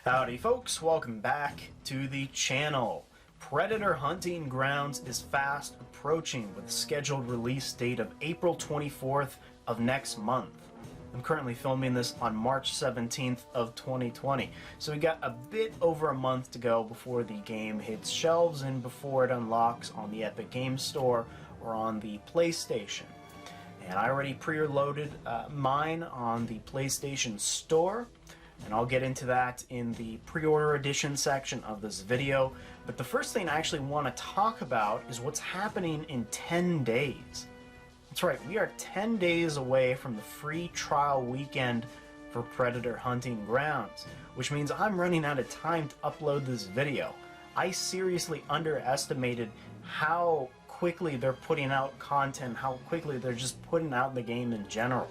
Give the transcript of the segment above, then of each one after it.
Howdy folks, welcome back to the channel. Predator Hunting Grounds is fast approaching with a scheduled release date of April 24th of next month. I'm currently filming this on March 17th of 2020, so we got a bit over a month to go before the game hits shelves and before it unlocks on the Epic Games Store or on the PlayStation. And I already pre-loaded mine on the PlayStation Store, and I'll get into that in the pre-order edition section of this video. But the first thing I actually want to talk about is what's happening in 10 days. That's right, we are 10 days away from the free trial weekend for Predator Hunting Grounds, which means I'm running out of time to upload this video. I seriously underestimated how quickly they're putting out content, how quickly they're just putting out the game in general.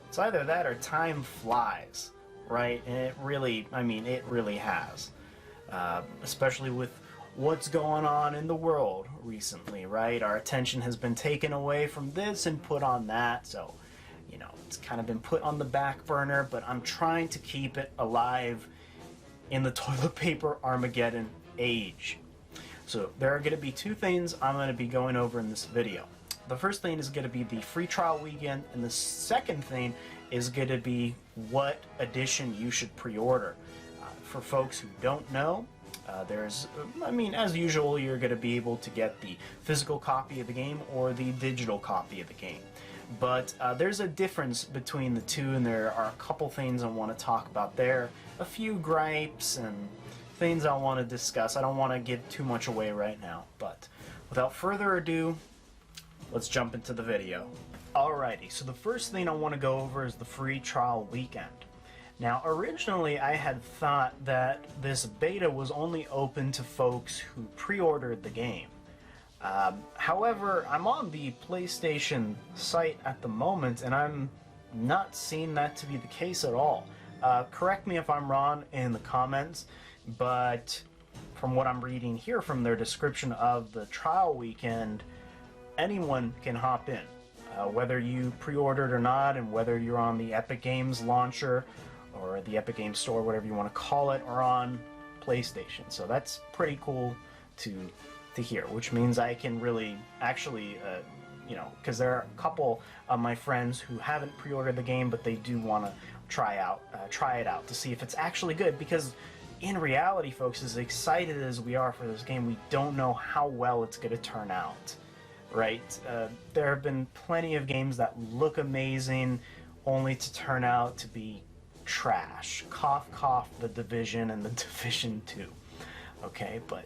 It's either that or time flies, right? And it really has. Especially with what's going on in the world recently, right? Our attention has been taken away from this and put on that, so, you know, it's kind of been put on the back burner, but I'm trying to keep it alive in the toilet paper Armageddon age. So there are going to be two things I'm going to be going over in this video. The first thing is going to be the free trial weekend, and the second thing is going to be what edition you should pre-order. For folks who don't know, as usual, you're going to be able to get the physical copy of the game or the digital copy of the game. But there's a difference between the two, and there are a couple things I want to talk about there. A few gripes and things I want to discuss. I don't want to give too much away right now, but without further ado, let's jump into the video. Alrighty, so the first thing I want to go over is the free trial weekend. Now, originally I had thought that this beta was only open to folks who pre-ordered the game. However, I'm on the PlayStation site at the moment, and I'm not seeing that to be the case at all. Correct me if I'm wrong in the comments, but from what I'm reading here from their description of the trial weekend, anyone can hop in. Whether you pre-ordered or not, and whether you're on the Epic Games launcher or the Epic Games Store, whatever you want to call it, or on PlayStation. So that's pretty cool to hear, which means I can really actually, because there are a couple of my friends who haven't pre-ordered the game, but they do want to try it out to see if it's actually good, because in reality, folks, as excited as we are for this game, we don't know how well it's going to turn out. Right? There have been plenty of games that look amazing only to turn out to be trash. Cough, cough, The Division and The Division 2. Okay, but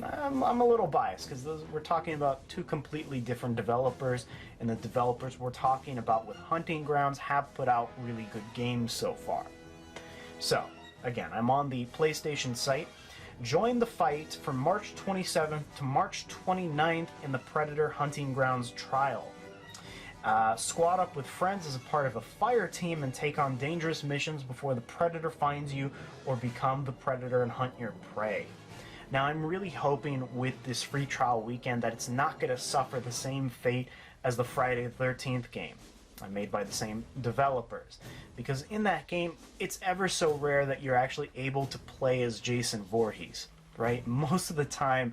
I'm a little biased because we're talking about two completely different developers, and the developers we're talking about with Hunting Grounds have put out really good games so far. So, again, I'm on the PlayStation site. Join the fight from March 27th to March 29th in the Predator Hunting Grounds trial. Squad up with friends as a part of a fire team and take on dangerous missions before the Predator finds you, or become the Predator and hunt your prey. Now, I'm really hoping with this free trial weekend that it's not going to suffer the same fate as the Friday the 13th game, made by the same developers, because in that game it's ever so rare that you're actually able to play as Jason Voorhees, right? Most of the time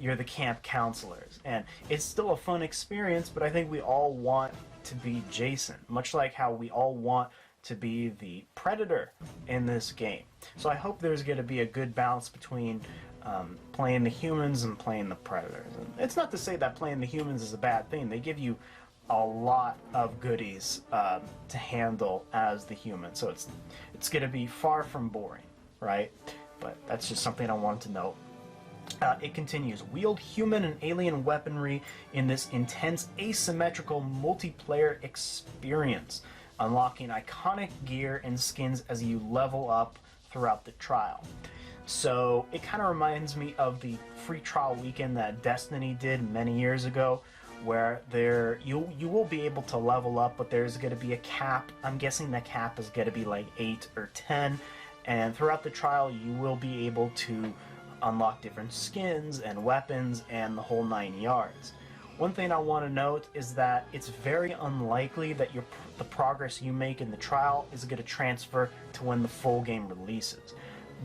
you're the camp counselors, and it's still a fun experience, but I think we all want to be Jason, much like how we all want to be the Predator in this game. So I hope there's going to be a good balance between playing the humans and playing the Predators. And it's not to say that playing the humans is a bad thing. They give you a lot of goodies to handle as the human, so it's going to be far from boring, right? But that's just something I wanted to note. It continues. Wield human and alien weaponry in this intense asymmetrical multiplayer experience, unlocking iconic gear and skins as you level up throughout the trial. So it kind of reminds me of the free trial weekend that Destiny did many years ago, where you will be able to level up, but there's going to be a cap. I'm guessing the cap is going to be like 8 or 10, and throughout the trial you will be able to unlock different skins and weapons and the whole 9 yards. One thing I want to note is that it's very unlikely that the progress you make in the trial is going to transfer to when the full game releases.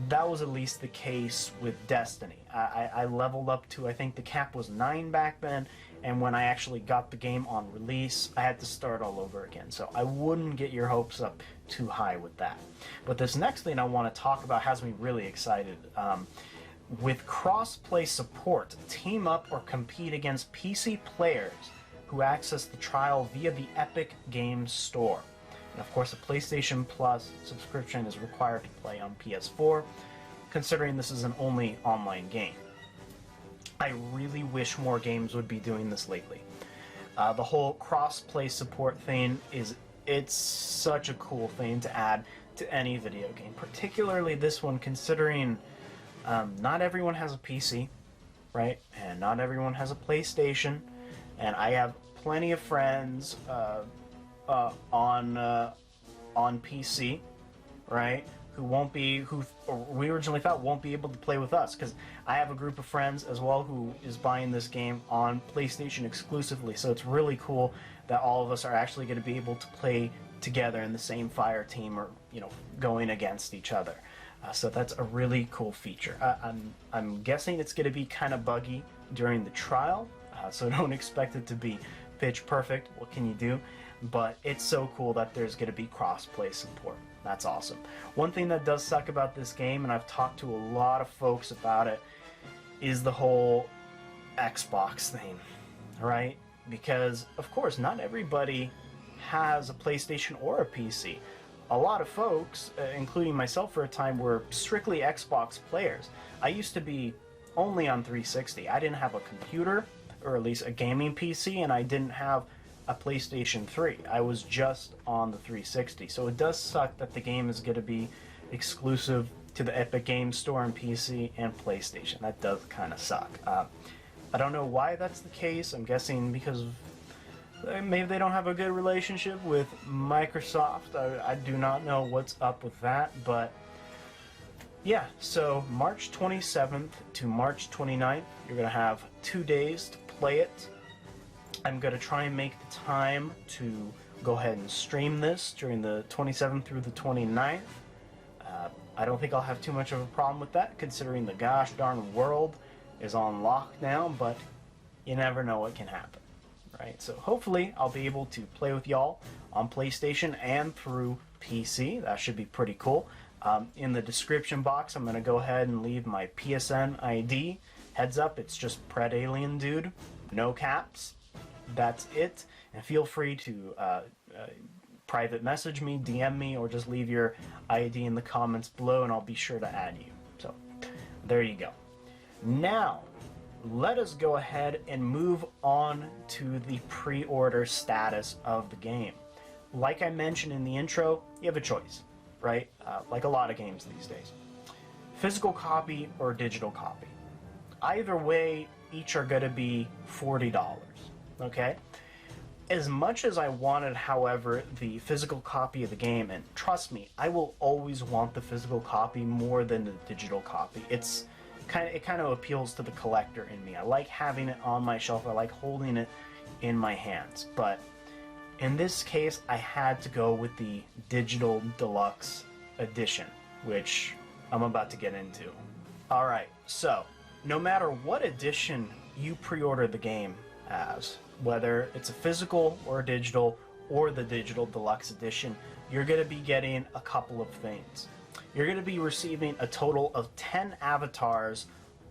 that was at least the case with Destiny. I leveled up to, I think the cap was 9 back then, and when I actually got the game on release, I had to start all over again. So I wouldn't get your hopes up too high with that. But this next thing I want to talk about has me really excited. With cross-play support, team up or compete against PC players who access the trial via the Epic Games Store. And of course, a PlayStation Plus subscription is required to play on PS4, considering this is an only online game. I really wish more games would be doing this lately. The whole cross-play support thing it's such a cool thing to add to any video game, particularly this one, considering not everyone has a PC, right? And not everyone has a PlayStation, and I have plenty of friends on PC, right? Who we originally thought won't be able to play with us, because I have a group of friends as well who is buying this game on PlayStation exclusively. So it's really cool that all of us are actually going to be able to play together in the same fire team, or going against each other. So that's a really cool feature. I'm guessing it's going to be kind of buggy during the trial, so don't expect it to be pitch perfect. What can you do? But it's so cool that there's going to be cross-play support. That's awesome. One thing that does suck about this game, and I've talked to a lot of folks about it, is the whole Xbox thing, right? Because, of course, not everybody has a PlayStation or a PC. A lot of folks, including myself for a time, were strictly Xbox players. I used to be only on 360. I didn't have a computer, or at least a gaming PC, and I didn't have a PlayStation 3. I was just on the 360. So it does suck that the game is going to be exclusive to the Epic Games Store on PC and PlayStation. That does kind of suck. I don't know why that's the case. I'm guessing because maybe they don't have a good relationship with Microsoft. I do not know what's up with that, but yeah, so March 27th to March 29th, you're going to have 2 days to play it. I'm going to try and make the time to go ahead and stream this during the 27th through the 29th. I don't think I'll have too much of a problem with that, considering the gosh darn world is on lockdown, but you never know what can happen, right? So hopefully I'll be able to play with y'all on PlayStation and through PC. That should be pretty cool. In the description box, I'm going to go ahead and leave my PSN ID. Heads up, it's just predaliendude, no caps. That's it. And feel free to private message me, DM me, or just leave your ID in the comments below, and I'll be sure to add you. So there you go. Now, let us go ahead and move on to the pre-order status of the game. Like I mentioned in the intro, you have a choice, right? Like a lot of games these days. Physical copy or digital copy. Either way, each are going to be $40, okay? As much as I wanted, however, the physical copy of the game, and trust me, I will always want the physical copy more than the digital copy. It kind of appeals to the collector in me. I like having it on my shelf. I like holding it in my hands. But in this case, I had to go with the digital deluxe edition, which I'm about to get into. Alright, so no matter what edition you pre-order the game as, whether it's a physical or a digital or the digital deluxe edition, you're going to be getting a couple of things. You're going to be receiving a total of 10 avatars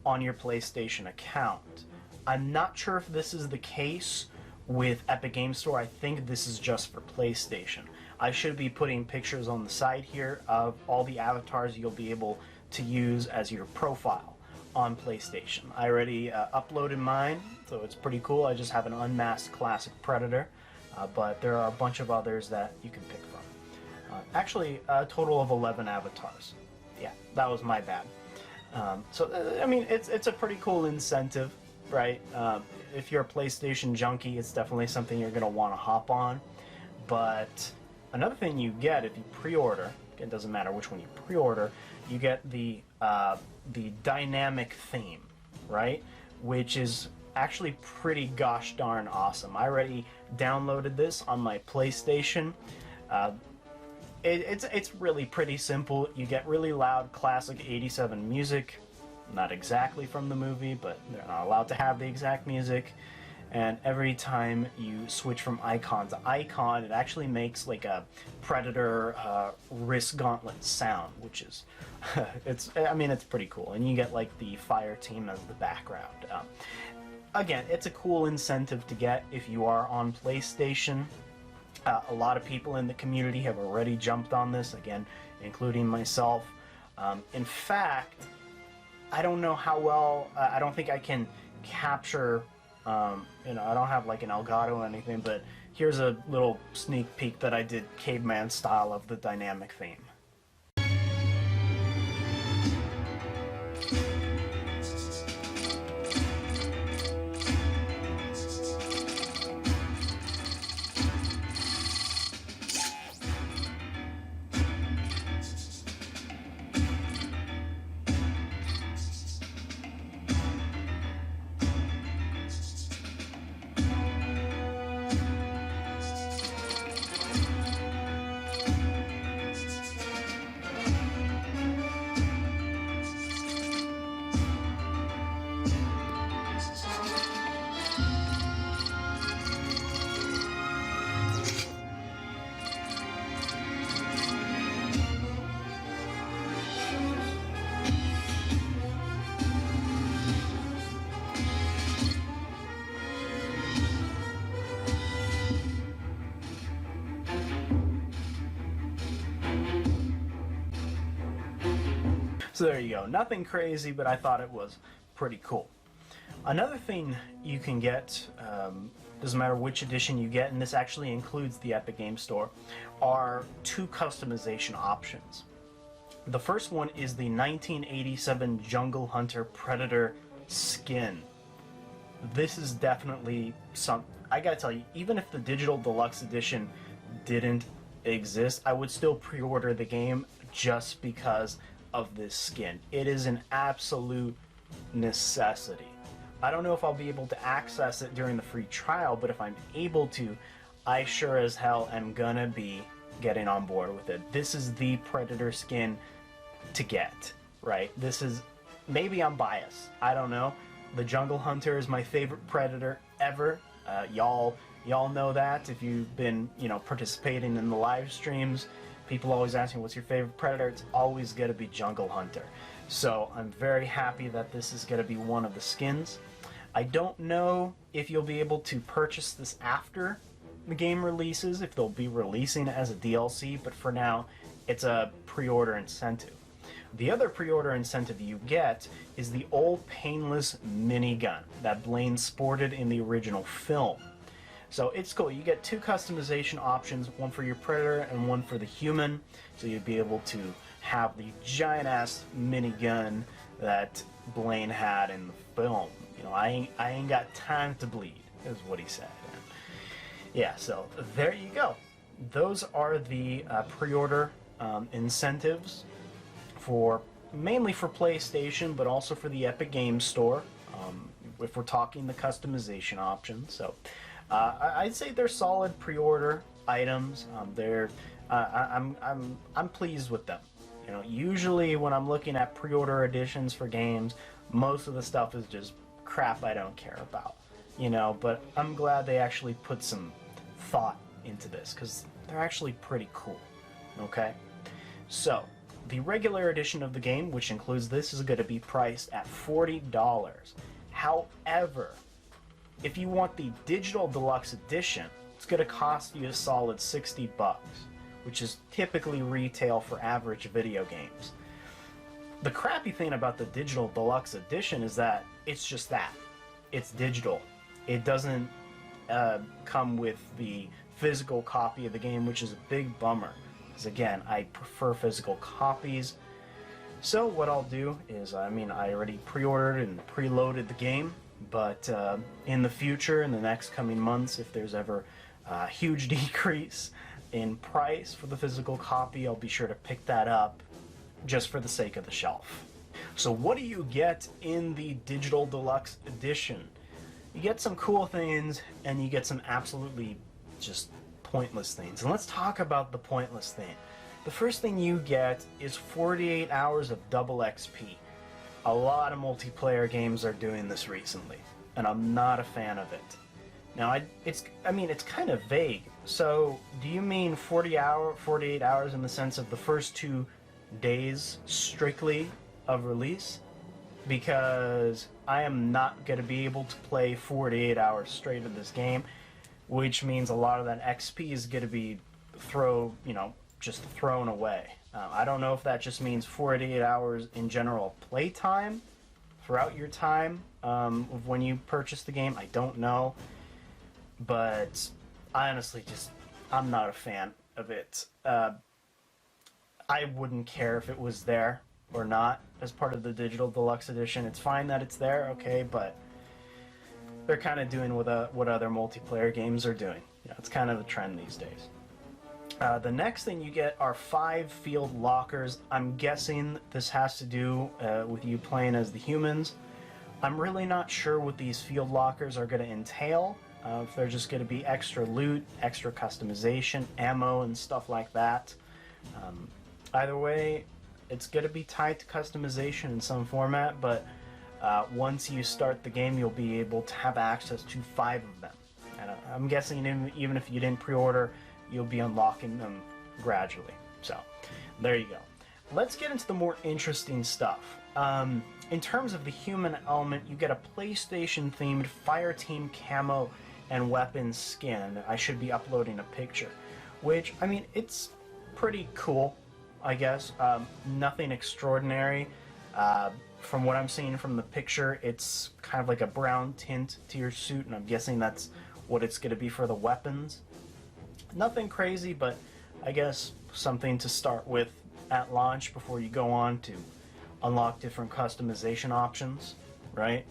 on your PlayStation account. I'm not sure if this is the case with Epic Games Store. I think this is just for PlayStation. I should be putting pictures on the side here of all the avatars you'll be able to use as your profile on PlayStation. I already uploaded mine, so it's pretty cool. I just have an unmasked classic Predator, but there are a bunch of others that you can pick from. Actually, a total of 11 avatars. Yeah, that was my bad. I mean, it's a pretty cool incentive, right? If you're a PlayStation junkie, it's definitely something you're going to want to hop on. But another thing you get if you pre-order, it doesn't matter which one you pre-order, you get the dynamic theme, right? Which is actually pretty gosh darn awesome. I already downloaded this on my PlayStation. It's really pretty simple. You get really loud classic 87 music, not exactly from the movie, but they're not allowed to have the exact music. And every time you switch from icon to icon, it actually makes like a Predator wrist gauntlet sound, which is, I mean, it's pretty cool. And you get like the fire team as the background. Again, it's a cool incentive to get if you are on PlayStation. A lot of people in the community have already jumped on this, again, including myself. In fact, I don't know how well, I don't think I can capture, you know, I don't have like an Elgato or anything, but here's a little sneak peek that I did caveman style of the dynamic theme. So there you go. Nothing crazy, but I thought it was pretty cool. Another thing you can get, doesn't matter which edition you get, and this actually includes the Epic Game Store, are two customization options. The first one is the 1987 Jungle Hunter Predator skin. This is definitely some, I gotta tell you, even if the digital deluxe edition didn't exist, I would still pre-order the game just because of this skin. It is an absolute necessity. I don't know if I'll be able to access it during the free trial, but if I'm able to, I sure as hell am gonna be getting on board with it. This is the Predator skin to get, right? This is, maybe I'm biased, I don't know. The Jungle Hunter is my favorite Predator ever. Y'all know that if you've been, you know, participating in the live streams. People always ask me, what's your favorite Predator? It's always going to be Jungle Hunter. So I'm very happy that this is going to be one of the skins. I don't know if you'll be able to purchase this after the game releases, if they'll be releasing it as a DLC, but for now, it's a pre-order incentive. The other pre-order incentive you get is the old Painless Minigun that Blaine sported in the original film. So it's cool. You get two customization options, one for your Predator and one for the human. So you'd be able to have the giant-ass minigun that Blaine had in the film. You know, I ain't got time to bleed, is what he said. And yeah, so there you go. Those are the pre-order incentives for mainly for PlayStation, but also for the Epic Games Store. If we're talking the customization options, so. I'd say they're solid pre-order items. I'm pleased with them. You know, usually when I'm looking at pre-order editions for games, most of the stuff is just crap I don't care about. You know, but I'm glad they actually put some thought into this because they're actually pretty cool. Okay, so the regular edition of the game, which includes this, is going to be priced at $40. However, if you want the digital deluxe edition, it's going to cost you a solid $60, which is typically retail for average video games. The crappy thing about the digital deluxe edition is that it's just that. It's digital. It doesn't come with the physical copy of the game, which is a big bummer. Because again, I prefer physical copies. So what I'll do is, I already pre-ordered and preloaded the game. But in the future, in the next coming months, if there's ever a huge decrease in price for the physical copy, I'll be sure to pick that up just for the sake of the shelf. So what do you get in the Digital Deluxe Edition? You get some cool things, and you get some absolutely just pointless things. And let's talk about the pointless thing. The first thing you get is 48 hours of double XP. A lot of multiplayer games are doing this recently, and I'm not a fan of it. Now, it's kind of vague. So, do you mean 48 hours in the sense of the first 2 days strictly of release? Because I am not going to be able to play 48 hours straight of this game, which means a lot of that XP is going to be just thrown away. I don't know if that just means 48 hours in general playtime throughout your time of when you purchase the game. I don't know. But I honestly I'm not a fan of it. I wouldn't care if it was there or not as part of the digital deluxe edition. It's fine that it's there, okay, but they're kind of doing what other multiplayer games are doing. It's kind of a trend these days. The next thing you get are 5 field lockers. I'm guessing this has to do with you playing as the humans. I'm really not sure what these field lockers are going to entail. If they're just going to be extra loot, extra customization, ammo, and stuff like that. Either way, it's going to be tied to customization in some format, but once you start the game, you'll be able to have access to 5 of them. And I'm guessing even if you didn't pre-order, you'll be unlocking them gradually. So, there you go. Let's get into the more interesting stuff. In terms of the human element, you get a PlayStation-themed Fireteam camo and weapon skin. I should be uploading a picture, which, I mean, it's pretty cool, I guess. Nothing extraordinary. From what I'm seeing from the picture, it's kind of like a brown tint to your suit, and I'm guessing that's what it's going to be for the weapons. Nothing crazy, but I guess something to start with at launch before you go on to unlock different customization options, right?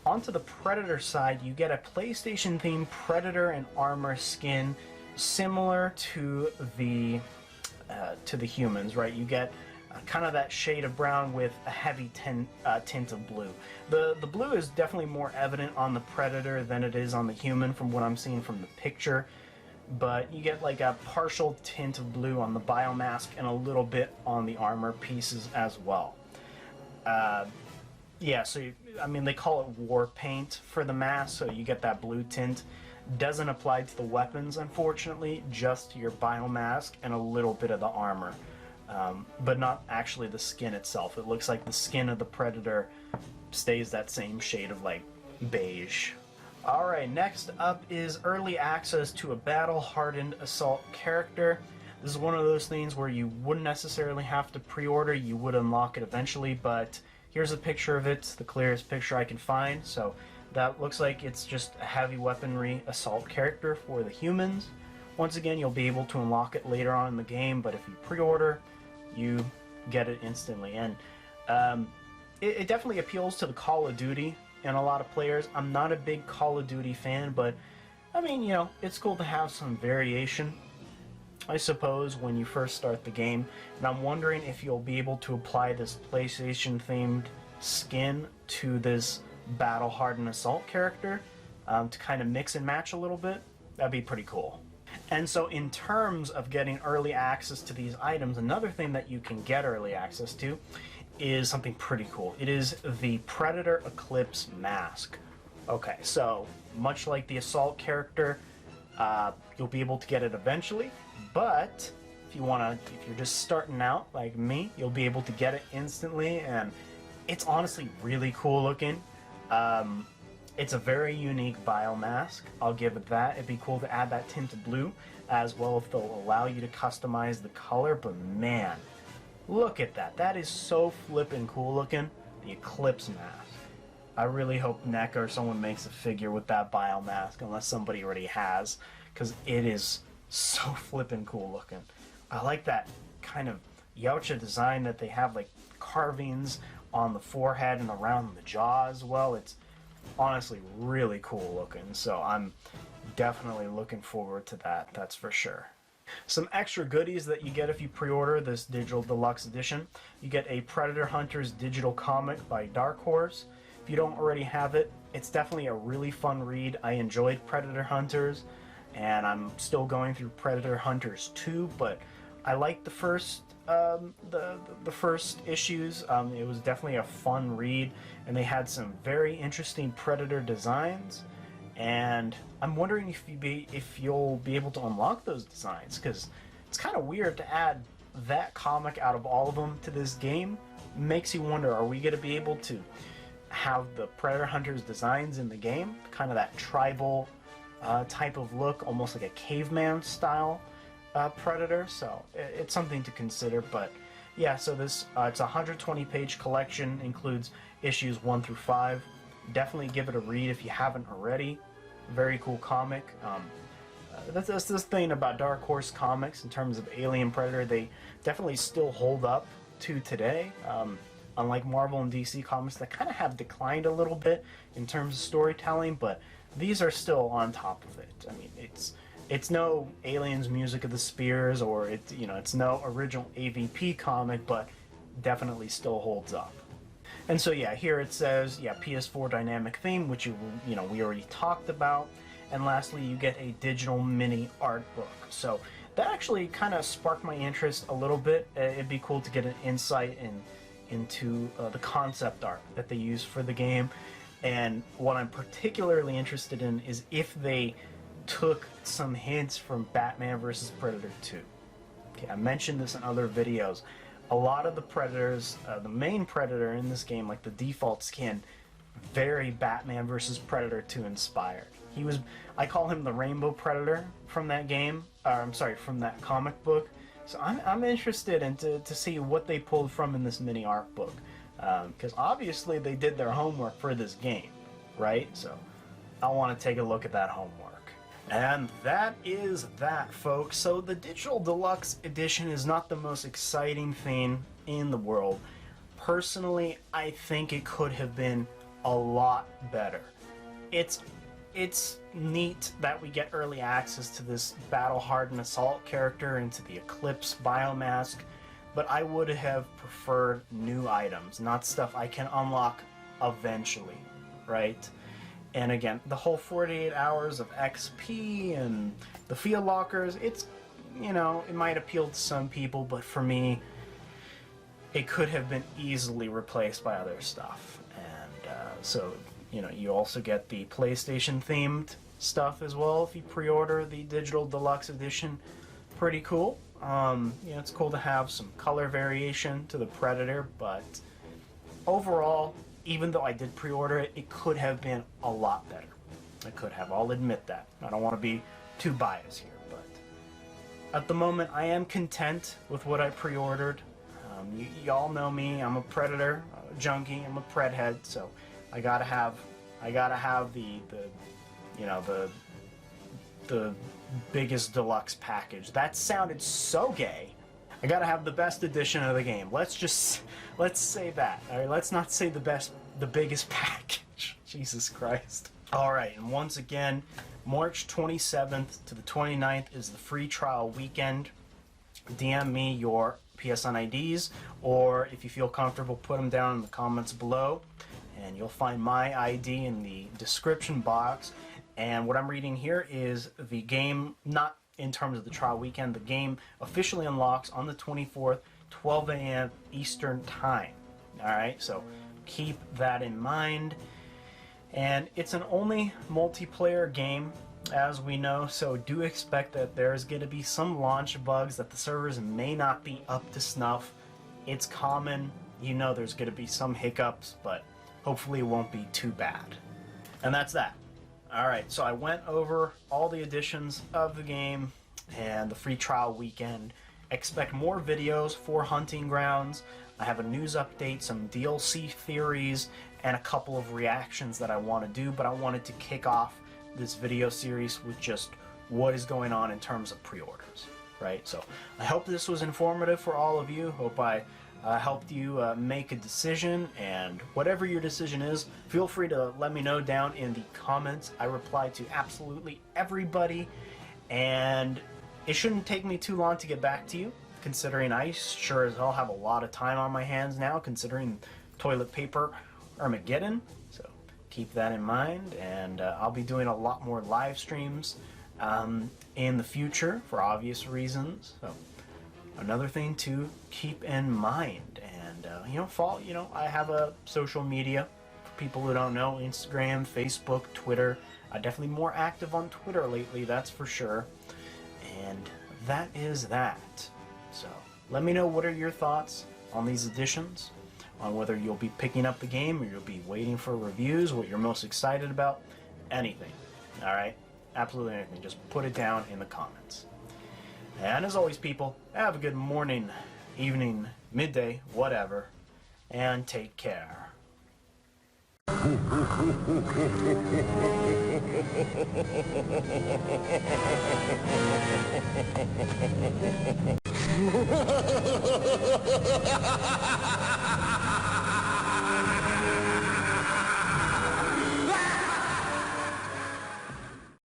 Onto the Predator side, you get a PlayStation-themed Predator and armor skin similar to the humans, right? You get kind of that shade of brown with a heavy tint of blue. The blue is definitely more evident on the Predator than it is on the human from what I'm seeing from the picture, but you get like a partial tint of blue on the biomask and a little bit on the armor pieces as well. Yeah, so they call it war paint for the mask, so you get that blue tint. Doesn't apply to the weapons, unfortunately, just to your biomask and a little bit of the armor. But not actually the skin itself. It looks like the skin of the Predator stays that same shade of like beige. Alright, next up is early access to a battle-hardened assault character. This is one of those things where you wouldn't necessarily have to pre-order, you would unlock it eventually, but here's a picture of it, the clearest picture I can find. So that looks like it's just a heavy weaponry assault character for the humans. Once again, you'll be able to unlock it later on in the game, but if you pre-order, you get it instantly. And it definitely appeals to the Call of Duty and a lot of players. I'm not a big Call of Duty fan, but I mean, it's cool to have some variation, I suppose, when you first start the game. And I'm wondering if you'll be able to apply this PlayStation-themed skin to this battle-hardened assault character to kind of mix and match a little bit. That'd be pretty cool. And so in terms of getting early access to these items, another thing that you can get early access to is something pretty cool. It is the Predator Eclipse mask. Okay, so much like the assault character, you'll be able to get it eventually, but if you're just starting out like me, you'll be able to get it instantly, and it's honestly really cool looking. It's a very unique biomask, I'll give it that. It'd be cool to add that tint of blue as well if they'll allow you to customize the color, but man, look at that. That is so flippin' cool looking. The Eclipse mask. I really hope NECA or someone makes a figure with that biomask, unless somebody already has, because it is so flippin' cool looking. I like that kind of Yautja design that they have, like carvings on the forehead and around the jaw as well. It's honestly really cool looking, so I'm definitely looking forward to that, that's for sure. Some extra goodies that you get if you pre-order this digital deluxe edition. You get a Predator Hunters digital comic by Dark Horse. If you don't already have it, it's definitely a really fun read. I enjoyed Predator Hunters, and I'm still going through Predator Hunters 2, but I liked the first the first issues. It was definitely a fun read, and they had some very interesting Predator designs. And I'm wondering if you'll be able to unlock those designs, because it's kind of weird to add that comic out of all of them to this game. Makes you wonder, are we going to be able to have the Predator Hunters designs in the game? Kind of that tribal type of look, almost like a caveman style Predator. So it's something to consider. But yeah, so this it's a 120-page collection, includes issues 1 through 5. Definitely give it a read if you haven't already. Very cool comic. That's this thing about Dark Horse Comics in terms of Alien Predator. They definitely still hold up to today. Unlike Marvel and DC Comics that kind of have declined a little bit in terms of storytelling, but these are still on top of it. I mean, it's no Aliens Music of the Spears, or it's no original AVP comic, but definitely still holds up. And so yeah, here it says, yeah, PS4 dynamic theme, which we already talked about. And lastly, you get a digital mini art book. So that actually kind of sparked my interest a little bit. It'd be cool to get an insight into the concept art that they use for the game. And what I'm particularly interested in is if they took some hints from Batman vs. Predator 2. Okay, I mentioned this in other videos. A lot of the Predators, the main Predator in this game, like the default skin, very Batman vs. Predator 2 inspired. I call him the Rainbow Predator from that game, from that comic book. So I'm interested to see what they pulled from in this mini art book. Because obviously they did their homework for this game, right? So I want to take a look at that homework. And that is that, folks. So the Digital Deluxe Edition is not the most exciting thing in the world. Personally, I think it could have been a lot better. It's neat that we get early access to this battle-hardened assault character and to the Eclipse biomask, but I would have preferred new items, not stuff I can unlock eventually, right? And again, the whole 48 hours of XP and the field lockers, it might appeal to some people, but for me, it could have been easily replaced by other stuff. And so, you also get the PlayStation themed stuff as well if you pre-order the Digital Deluxe Edition. Pretty cool. It's cool to have some color variation to the Predator, but overall, even though I did pre-order it, it could have been a lot better. I could have, I'll admit that. I don't want to be too biased here, but at the moment I am content with what I pre-ordered. Y'all know me, I'm a Predator junkie, I'm a Pred head, so I gotta have the biggest deluxe package. That sounded so gay. I gotta have the best edition of the game. Let's say that. All right, let's not say the biggest package. Jesus Christ. All right, and once again, March 27th to the 29th is the free trial weekend. DM me your PSN IDs, or if you feel comfortable, put them down in the comments below, and you'll find my ID in the description box. And what I'm reading here is the game, not in terms of the trial weekend, the game officially unlocks on the 24th, 12 a.m. Eastern Time. Alright, so keep that in mind. And it's an only multiplayer game, as we know, so do expect that there's going to be some launch bugs, that the servers may not be up to snuff. It's common, there's going to be some hiccups, but hopefully it won't be too bad. And that's that. Alright, so I went over all the editions of the game and the free trial weekend. Expect more videos for Hunting Grounds. I have a news update, some DLC theories, and a couple of reactions that I want to do, but I wanted to kick off this video series with just what is going on in terms of pre-orders, right? So I hope this was informative for all of you. Hope I helped you make a decision, and whatever your decision is, feel free to let me know down in the comments. I reply to absolutely everybody, and it shouldn't take me too long to get back to you, considering I sure as hell have a lot of time on my hands now, considering toilet paper Armageddon. So keep that in mind, and I'll be doing a lot more live streams in the future for obvious reasons. So another thing to keep in mind. And I have a social media for people who don't know: Instagram, Facebook, Twitter. I'm definitely more active on Twitter lately, that's for sure. And that is that. So let me know, what are your thoughts on these additions, on whether you'll be picking up the game or you'll be waiting for reviews, what you're most excited about, anything. All right, absolutely anything. Just put it down in the comments. And as always, people, have a good morning, evening, midday, whatever, and take care.